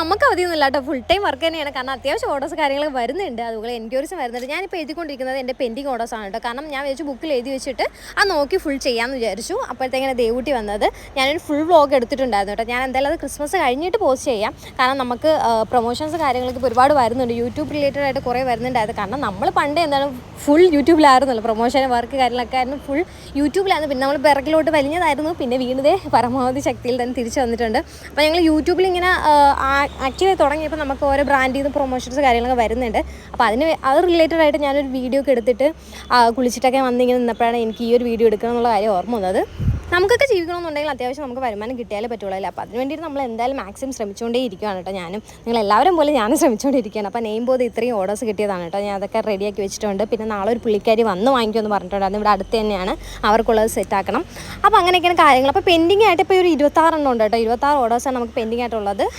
നമുക്ക് അവധിയൊന്നുമില്ല കേട്ടോ, full time work തന്നെയാണ്. കാരണം അത്യാവശ്യം ഓർഡേഴ്സ് കാര്യങ്ങളൊക്കെ വരുന്നുണ്ട്, അതുപോലെ എൻക്വയറീസ് വരുന്നുണ്ട്. ഞാനിപ്പോൾ എഴുതിക്കൊണ്ടിരിക്കുന്നത് എൻ്റെ പെൻഡിങ് ഓർഡേഴ്സാണ് കേട്ടോ. കാരണം ഞാൻ വിചാരിച്ചു ബുക്കിൽ എഴുതി വെച്ചിട്ട് അത് നോക്കി ഫുൾ ചെയ്യാമെന്ന് വിചാരിച്ചു. അപ്പോഴത്തേങ്ങനെ ദേവൂട്ടി വന്നത്. ഞാനൊരു ഫുൾ വ്ളോഗ് എടുത്തിട്ടുണ്ടായിരുന്നു കേട്ടോ. ഞാൻ എന്തായാലും അത് ക്രിസ്മസ് കഴിഞ്ഞിട്ട് പോസ്റ്റ് ചെയ്യാം. കാരണം നമുക്ക് പ്രൊമോഷൻസ് കാര്യങ്ങളൊക്കെ ഒരുപാട് വരുന്നുണ്ട്, യൂട്യൂബ് റിലേറ്റഡ് ആയിട്ട് കുറേ വരുന്നുണ്ടായിരുന്നു. കാരണം നമ്മൾ പണ്ട് എന്താണ് ഫുൾ യൂട്യൂബിലായിരുന്നല്ലോ, പ്രൊമോഷൻ വർക്ക് കാര്യങ്ങളൊക്കെ ആയിരുന്നു, ഫുൾ യൂട്യൂബിലായിരുന്നു. പിന്നെ നമ്മൾ പിറകിലോട്ട് വലിഞ്ഞതായിരുന്നു, പിന്നെ വീണതേ പരമാവധി ശക്തിയിൽ തന്നെ തിരിച്ചു വന്നിട്ടുണ്ട്. അപ്പോൾ ഞങ്ങൾ യൂട്യൂബിൽ ഇങ്ങനെ ആക്റ്റീവായി തുടങ്ങിയപ്പോൾ നമുക്ക് ഓരോ ബ്രാൻഡിൽ നിന്ന് പ്രൊമോഷൻസ് കാര്യങ്ങളൊക്കെ വരുന്നുണ്ട്. അപ്പോൾ അത് റിലേറ്റഡ് ആയിട്ട് ഞാനൊരു വീഡിയോ ഒക്കെ എടുത്തിട്ട് കുളിച്ചിട്ടൊക്കെ വന്നിങ്ങനെ നിന്നപ്പോഴാണ് എനിക്ക് ഈ ഒരു വീഡിയോ എടുക്കണം എന്നുള്ള കാര്യം ഓർമ്മ വന്നത്. നമുക്കൊക്കെ ജീവിക്കണമെന്നുണ്ടെങ്കിൽ അത്യാവശ്യം നമുക്ക് വരുമാനം കിട്ടിയാലേ പറ്റുള്ളൂ അല്ലേ. അപ്പോൾ അതിന് വേണ്ടിയിട്ട് നമ്മൾ എന്തായാലും മാക്സിമം ശ്രമിച്ചുകൊണ്ടേ ഇരിക്കുകയാണ് കേട്ടോ. നിങ്ങളെല്ലാവരും പോലെ ഞാനും ശ്രമിച്ചുകൊണ്ടിരിക്കുകയാണ്. അപ്പോൾ നെയിം ബോർഡ് ഇത്രയും ഓർഡേഴ്സ് കിട്ടിയതാണ് കേട്ടോ. ഞാൻ അതൊക്കെ റെഡിയാക്കി വെച്ചിട്ടുണ്ട്. പിന്നെ നാളെ ഒരു പുള്ളിക്കാരി വന്ന് വാങ്ങിക്കുമെന്ന് പറഞ്ഞിട്ടുണ്ടായിരുന്നു, ഇവിടെ അടുത്ത് തന്നെയാണ്, അവർക്കുള്ളത് സെറ്റാക്കണം. അപ്പോൾ അങ്ങനെയൊക്കെയാണ് കാര്യങ്ങൾ. അപ്പോൾ പെൻഡിങ് ആയിട്ട് ഇപ്പോൾ ഒരു 26 ഉണ്ട് കേട്ടോ. 26 ഓർഡേഴ്സാണ് നമുക്ക് പെൻഡിങ് ആയിട്ടുള്ളത്.